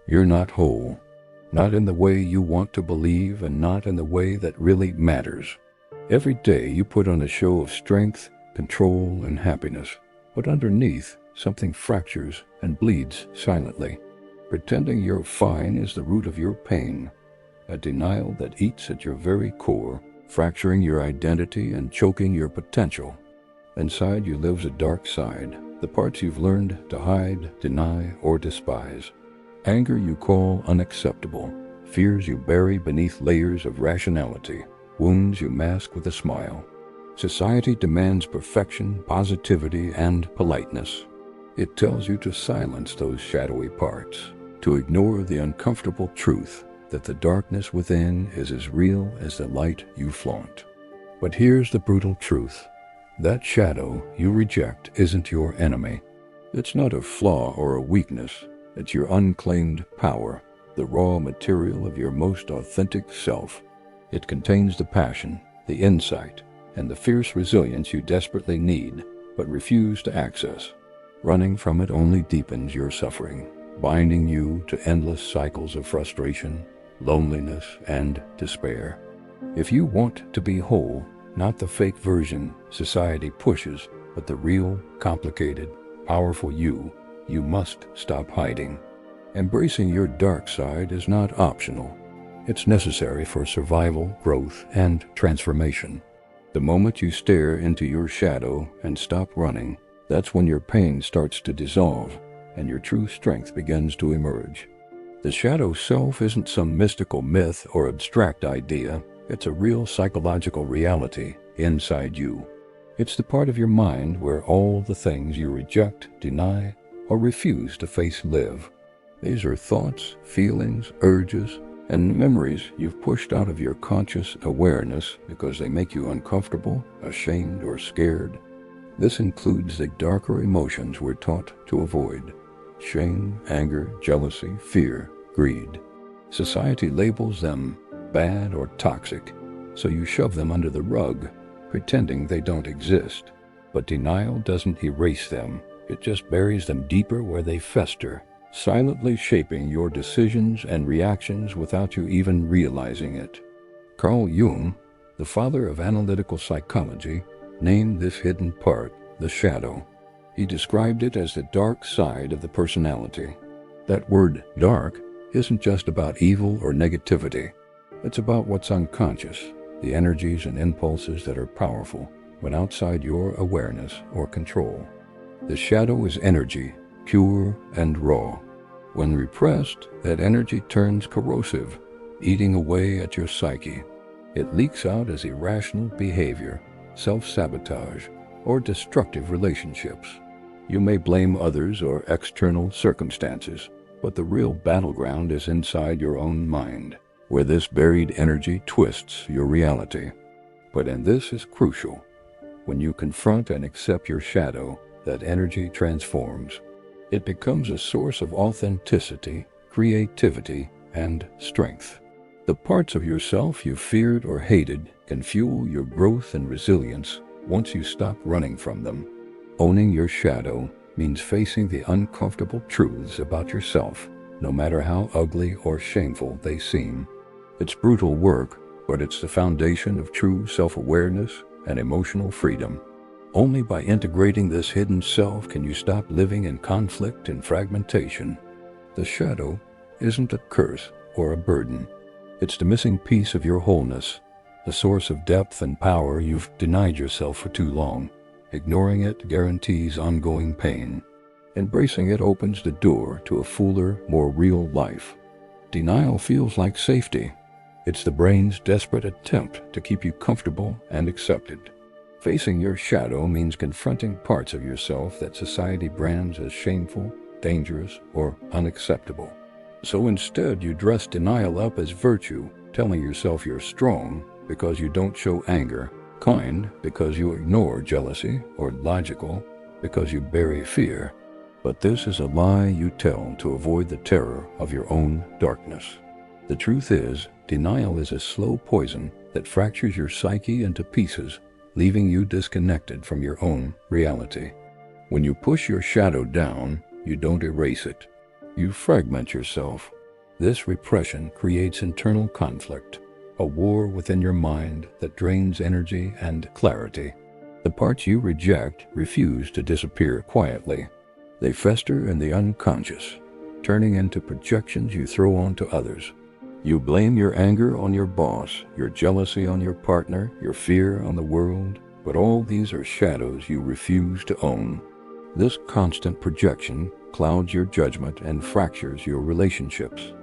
You're not whole. Not in the way you want to believe, and not in the way that really matters. Every day you put on a show of strength, control, and happiness, but underneath, something fractures and bleeds silently. Pretending you're fine is the root of your pain, a denial that eats at your very core, fracturing your identity and choking your potential. Inside you lives a dark side, the parts you've learned to hide, deny, or despise. Anger you call unacceptable, fears you bury beneath layers of rationality, wounds you mask with a smile. Society demands perfection, positivity, and politeness. It tells you to silence those shadowy parts, to ignore the uncomfortable truth that the darkness within is as real as the light you flaunt. But here's the brutal truth. That shadow you reject isn't your enemy. It's not a flaw or a weakness. It's your unclaimed power, the raw material of your most authentic self. It contains the passion, the insight, and the fierce resilience you desperately need, but refuse to access. Running from it only deepens your suffering, binding you to endless cycles of frustration, loneliness, and despair. If you want to be whole, not the fake version society pushes, but the real, complicated, powerful you must stop hiding. Embracing your dark side is not optional. It's necessary for survival, growth, and transformation. The moment you stare into your shadow and stop running, that's when your pain starts to dissolve and your true strength begins to emerge. The shadow self isn't some mystical myth or abstract idea. It's a real psychological reality inside you. It's the part of your mind where all the things you reject, deny, or refuse to face live. These are thoughts, feelings, urges, and memories you've pushed out of your conscious awareness because they make you uncomfortable, ashamed, or scared. This includes the darker emotions we're taught to avoid: shame, anger, jealousy, fear, greed. Society labels them bad or toxic, so you shove them under the rug, pretending they don't exist. But denial doesn't erase them. It just buries them deeper where they fester, silently shaping your decisions and reactions without you even realizing it. Carl Jung, the father of analytical psychology, named this hidden part the shadow. He described it as the dark side of the personality. That word dark isn't just about evil or negativity. It's about what's unconscious, the energies and impulses that are powerful when outside your awareness or control. The shadow is energy, pure and raw. When repressed, that energy turns corrosive, eating away at your psyche. It leaks out as irrational behavior, self-sabotage, or destructive relationships. You may blame others or external circumstances, but the real battleground is inside your own mind, where this buried energy twists your reality. But and this is crucial. When you confront and accept your shadow, that energy transforms. It becomes a source of authenticity, creativity, and strength. The parts of yourself you feared or hated can fuel your growth and resilience once you stop running from them. Owning your shadow means facing the uncomfortable truths about yourself, no matter how ugly or shameful they seem. It's brutal work, but it's the foundation of true self-awareness and emotional freedom. Only by integrating this hidden self can you stop living in conflict and fragmentation. The shadow isn't a curse or a burden. It's the missing piece of your wholeness, the source of depth and power you've denied yourself for too long. Ignoring it guarantees ongoing pain. Embracing it opens the door to a fuller, more real life. Denial feels like safety. It's the brain's desperate attempt to keep you comfortable and accepted. Facing your shadow means confronting parts of yourself that society brands as shameful, dangerous, or unacceptable. So instead, you dress denial up as virtue, telling yourself you're strong because you don't show anger, kind because you ignore jealousy, or logical because you bury fear. But this is a lie you tell to avoid the terror of your own darkness. The truth is, denial is a slow poison that fractures your psyche into pieces, leaving you disconnected from your own reality. When you push your shadow down, you don't erase it. You fragment yourself, This repression creates internal conflict, a war within your mind that drains energy and clarity. The parts you reject refuse to disappear quietly. They fester in the unconscious, turning into projections you throw onto others. You blame your anger on your boss, your jealousy on your partner, your fear on the world, but all these are shadows you refuse to own. This constant projection clouds your judgment and fractures your relationships.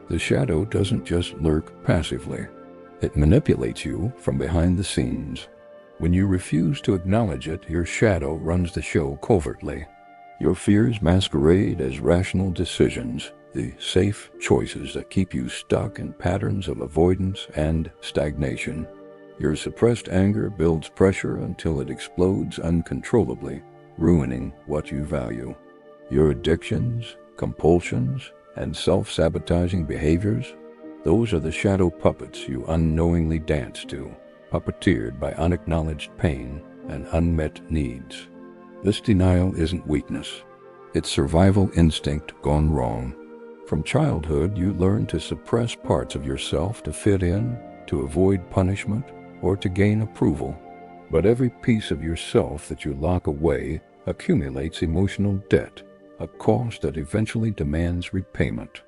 The shadow doesn't just lurk passively. It manipulates you from behind the scenes. When you refuse to acknowledge it, your shadow runs the show covertly. Your fears masquerade as rational decisions, the safe choices that keep you stuck in patterns of avoidance and stagnation. Your suppressed anger builds pressure until it explodes uncontrollably, ruining what you value. Your addictions, compulsions, and self-sabotaging behaviors, those are the shadow puppets you unknowingly dance to, puppeteered by unacknowledged pain and unmet needs. This denial isn't weakness. It's survival instinct gone wrong. From childhood, you learn to suppress parts of yourself to fit in, to avoid punishment, or to gain approval. But every piece of yourself that you lock away accumulates emotional debt, a cost that eventually demands repayment.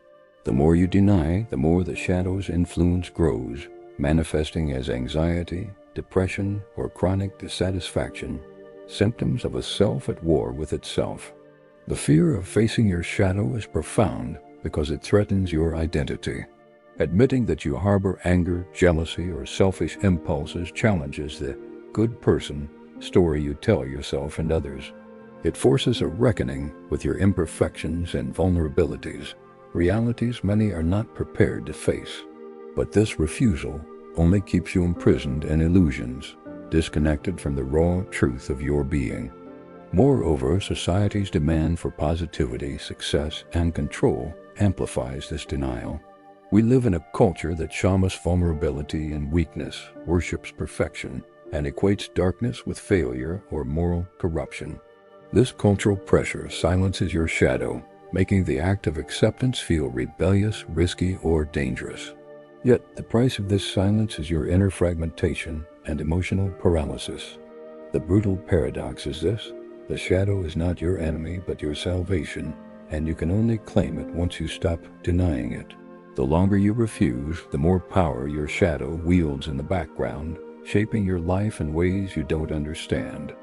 The more you deny, the more the shadow's influence grows, manifesting as anxiety, depression, or chronic dissatisfaction, symptoms of a self at war with itself. The fear of facing your shadow is profound because it threatens your identity. Admitting that you harbor anger, jealousy, or selfish impulses challenges the good person story you tell yourself and others. It forces a reckoning with your imperfections and vulnerabilities, realities many are not prepared to face. But this refusal only keeps you imprisoned in illusions, disconnected from the raw truth of your being. Moreover, society's demand for positivity, success, and control amplifies this denial. We live in a culture that shames vulnerability and weakness, worships perfection, and equates darkness with failure or moral corruption. This cultural pressure silences your shadow, making the act of acceptance feel rebellious, risky, or dangerous. Yet, the price of this silence is your inner fragmentation and emotional paralysis. The brutal paradox is this: the shadow is not your enemy, but your salvation, and you can only claim it once you stop denying it. The longer you refuse, the more power your shadow wields in the background, shaping your life in ways you don't understand.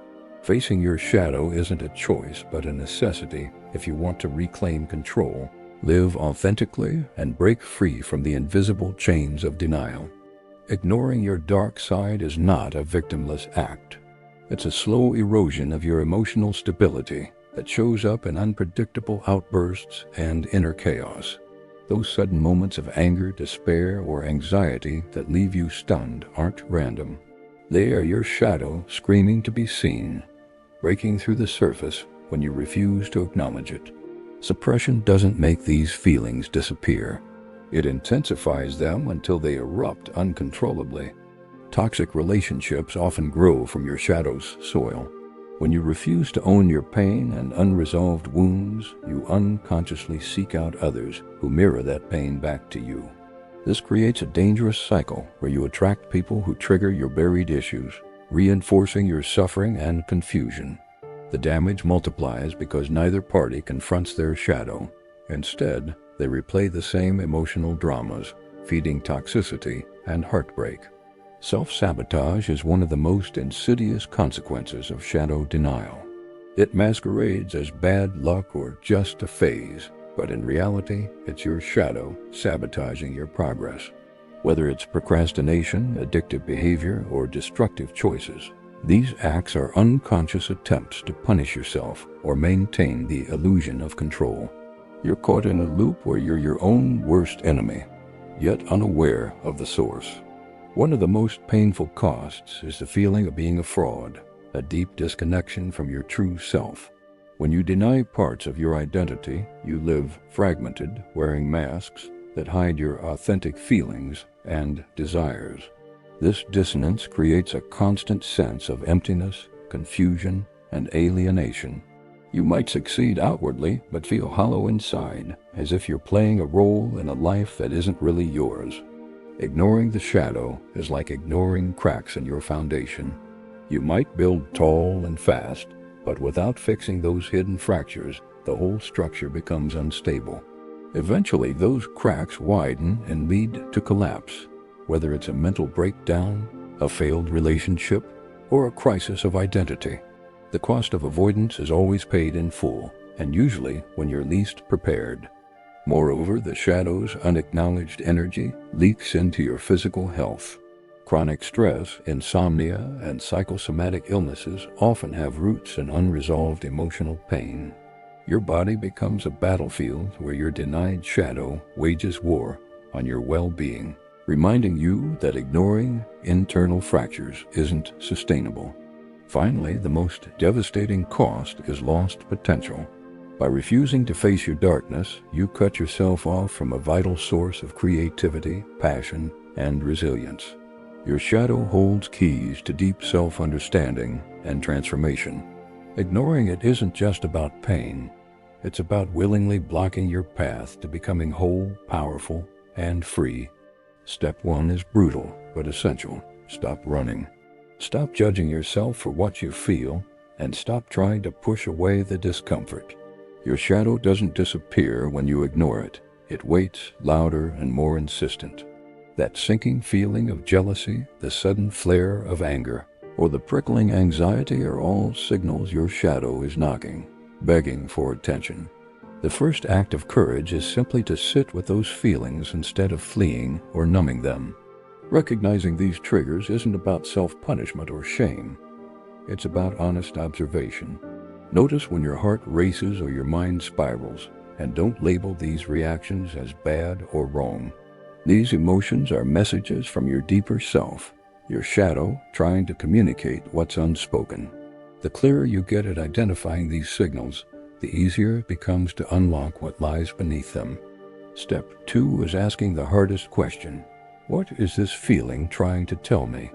Facing your shadow isn't a choice, but a necessity if you want to reclaim control, live authentically, and break free from the invisible chains of denial. Ignoring your dark side is not a victimless act. It's a slow erosion of your emotional stability that shows up in unpredictable outbursts and inner chaos. Those sudden moments of anger, despair, or anxiety that leave you stunned aren't random. They are your shadow screaming to be seen, breaking through the surface when you refuse to acknowledge it. Suppression doesn't make these feelings disappear. It intensifies them until they erupt uncontrollably. Toxic relationships often grow from your shadow's soil. When you refuse to own your pain and unresolved wounds, you unconsciously seek out others who mirror that pain back to you. This creates a dangerous cycle where you attract people who trigger your buried issues, reinforcing your suffering and confusion. The damage multiplies because neither party confronts their shadow. Instead, they replay the same emotional dramas, feeding toxicity and heartbreak. Self-sabotage is one of the most insidious consequences of shadow denial. It masquerades as bad luck or just a phase, but in reality, it's your shadow sabotaging your progress. Whether it's procrastination, addictive behavior, or destructive choices, these acts are unconscious attempts to punish yourself or maintain the illusion of control. You're caught in a loop where you're your own worst enemy, yet unaware of the source. One of the most painful costs is the feeling of being a fraud, a deep disconnection from your true self. When you deny parts of your identity, you live fragmented, wearing masks that hide your authentic feelings and desires. This dissonance creates a constant sense of emptiness, confusion, and alienation. You might succeed outwardly, but feel hollow inside, as if you're playing a role in a life that isn't really yours. Ignoring the shadow is like ignoring cracks in your foundation. You might build tall and fast, but without fixing those hidden fractures, the whole structure becomes unstable. Eventually, those cracks widen and lead to collapse, whether it's a mental breakdown, a failed relationship, or a crisis of identity. The cost of avoidance is always paid in full, and usually when you're least prepared. Moreover, the shadow's unacknowledged energy leaks into your physical health. Chronic stress, insomnia, and psychosomatic illnesses often have roots in unresolved emotional pain. Your body becomes a battlefield where your denied shadow wages war on your well-being, reminding you that ignoring internal fractures isn't sustainable. Finally, the most devastating cost is lost potential. By refusing to face your darkness, you cut yourself off from a vital source of creativity, passion, and resilience. Your shadow holds keys to deep self-understanding and transformation. Ignoring it isn't just about pain. It's about willingly blocking your path to becoming whole, powerful, and free. Step 1 is brutal, but essential. Stop running. Stop judging yourself for what you feel, and stop trying to push away the discomfort. Your shadow doesn't disappear when you ignore it. It waits, louder and more insistent. That sinking feeling of jealousy, the sudden flare of anger, or the prickling anxiety are all signals your shadow is knocking, begging for attention. The first act of courage is simply to sit with those feelings instead of fleeing or numbing them. Recognizing these triggers isn't about self-punishment or shame. It's about honest observation. Notice when your heart races or your mind spirals, and don't label these reactions as bad or wrong. These emotions are messages from your deeper self, your shadow trying to communicate what's unspoken. The clearer you get at identifying these signals, the easier it becomes to unlock what lies beneath them. Step 2 is asking the hardest question. What is this feeling trying to tell me?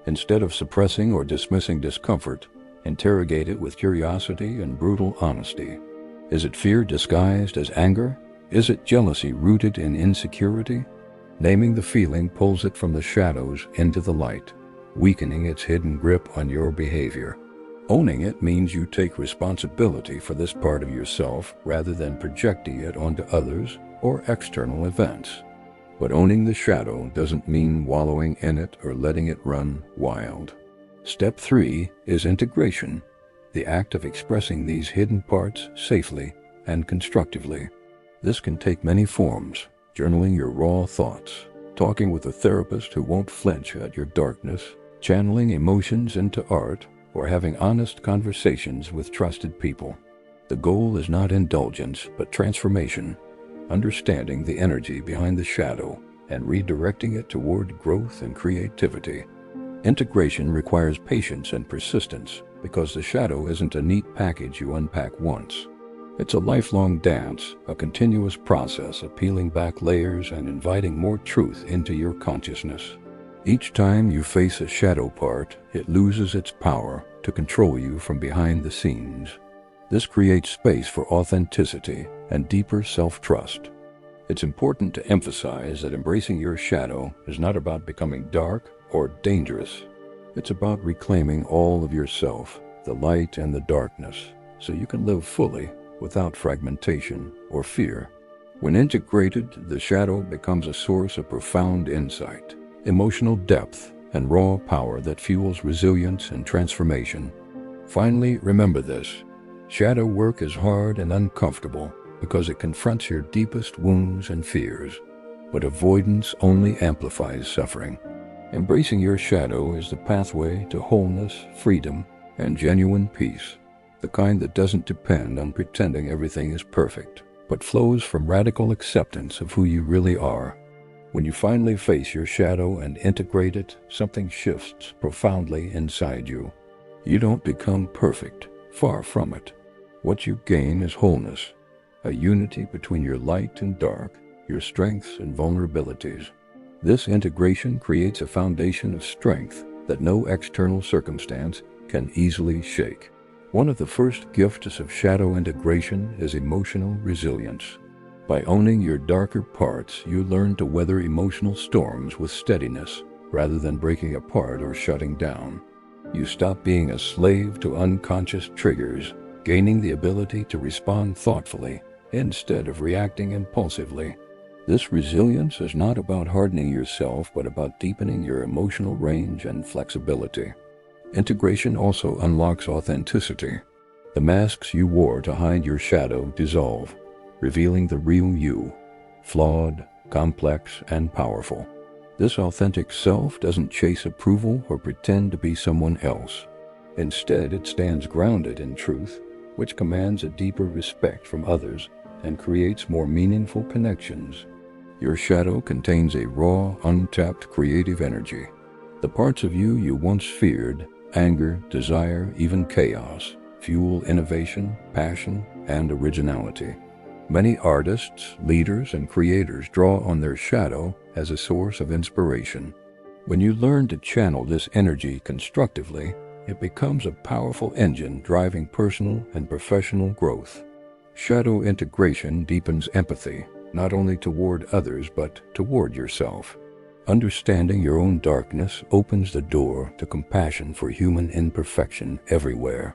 Instead of suppressing or dismissing discomfort, interrogate it with curiosity and brutal honesty. Is it fear disguised as anger? Is it jealousy rooted in insecurity? Naming the feeling pulls it from the shadows into the light, weakening its hidden grip on your behavior. Owning it means you take responsibility for this part of yourself rather than projecting it onto others or external events. But owning the shadow doesn't mean wallowing in it or letting it run wild. Step 3 is integration, the act of expressing these hidden parts safely and constructively. This can take many forms: journaling your raw thoughts, talking with a therapist who won't flinch at your darkness, channeling emotions into art, or having honest conversations with trusted people. The goal is not indulgence, but transformation, understanding the energy behind the shadow and redirecting it toward growth and creativity. Integration requires patience and persistence because the shadow isn't a neat package you unpack once. It's a lifelong dance, a continuous process of peeling back layers and inviting more truth into your consciousness. Each time you face a shadow part, it loses its power to control you from behind the scenes. This creates space for authenticity and deeper self-trust. It's important to emphasize that embracing your shadow is not about becoming dark or dangerous. It's about reclaiming all of yourself, the light and the darkness, so you can live fully without fragmentation or fear. When integrated, the shadow becomes a source of profound insight, emotional depth, and raw power that fuels resilience and transformation. Finally, remember this: shadow work is hard and uncomfortable because it confronts your deepest wounds and fears, but avoidance only amplifies suffering. Embracing your shadow is the pathway to wholeness, freedom, and genuine peace, the kind that doesn't depend on pretending everything is perfect, but flows from radical acceptance of who you really are. When you finally face your shadow and integrate it, something shifts profoundly inside you. You don't become perfect, far from it. What you gain is wholeness, a unity between your light and dark, your strengths and vulnerabilities. This integration creates a foundation of strength that no external circumstance can easily shake. One of the first gifts of shadow integration is emotional resilience. By owning your darker parts, you learn to weather emotional storms with steadiness, rather than breaking apart or shutting down. You stop being a slave to unconscious triggers, gaining the ability to respond thoughtfully instead of reacting impulsively. This resilience is not about hardening yourself, but about deepening your emotional range and flexibility. Integration also unlocks authenticity. The masks you wore to hide your shadow dissolve, revealing the real you, flawed, complex, and powerful. This authentic self doesn't chase approval or pretend to be someone else. Instead, it stands grounded in truth, which commands a deeper respect from others and creates more meaningful connections. Your shadow contains a raw, untapped creative energy. The parts of you you once feared, anger, desire, even chaos, fuel innovation, passion, and originality. Many artists, leaders, and creators draw on their shadow as a source of inspiration. When you learn to channel this energy constructively, it becomes a powerful engine driving personal and professional growth. Shadow integration deepens empathy, not only toward others but toward yourself. Understanding your own darkness opens the door to compassion for human imperfection everywhere.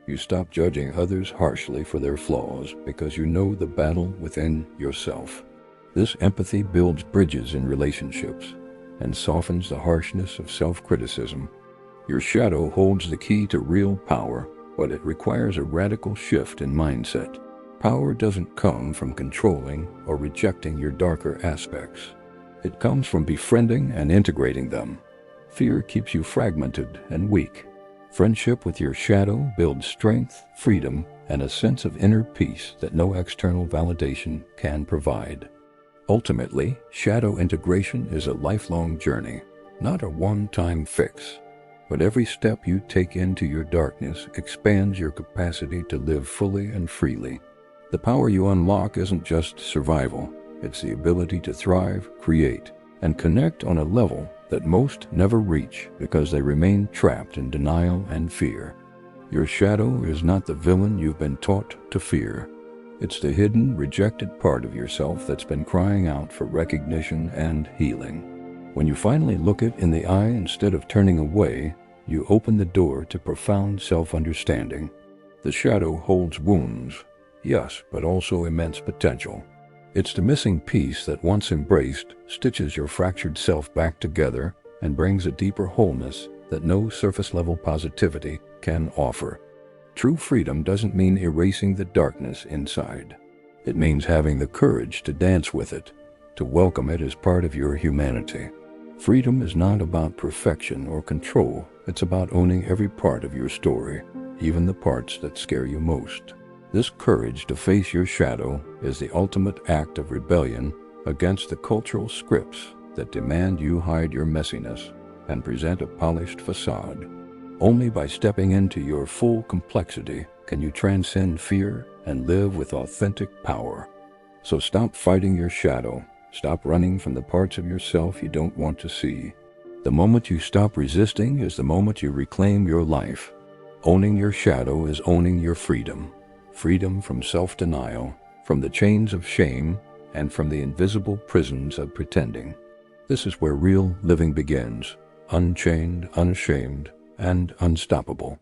You stop judging others harshly for their flaws because you know the battle within yourself. This empathy builds bridges in relationships and softens the harshness of self-criticism. Your shadow holds the key to real power, but it requires a radical shift in mindset. Power doesn't come from controlling or rejecting your darker aspects. It comes from befriending and integrating them. Fear keeps you fragmented and weak. Friendship with your shadow builds strength, freedom, and a sense of inner peace that no external validation can provide. Ultimately, shadow integration is a lifelong journey, not a one-time fix. But every step you take into your darkness expands your capacity to live fully and freely. The power you unlock isn't just survival. It's the ability to thrive, create, and connect on a level that most never reach because they remain trapped in denial and fear. Your shadow is not the villain you've been taught to fear. It's the hidden, rejected part of yourself that's been crying out for recognition and healing. When you finally look it in the eye instead of turning away, you open the door to profound self-understanding. The shadow holds wounds, yes, but also immense potential. It's the missing piece that, once embraced, stitches your fractured self back together and brings a deeper wholeness that no surface-level positivity can offer. True freedom doesn't mean erasing the darkness inside. It means having the courage to dance with it, to welcome it as part of your humanity. Freedom is not about perfection or control. It's about owning every part of your story, even the parts that scare you most. This courage to face your shadow is the ultimate act of rebellion against the cultural scripts that demand you hide your messiness and present a polished facade. Only by stepping into your full complexity can you transcend fear and live with authentic power. So stop fighting your shadow. Stop running from the parts of yourself you don't want to see. The moment you stop resisting is the moment you reclaim your life. Owning your shadow is owning your freedom. Freedom from self-denial, from the chains of shame, and from the invisible prisons of pretending. This is where real living begins, unchained, unashamed, and unstoppable.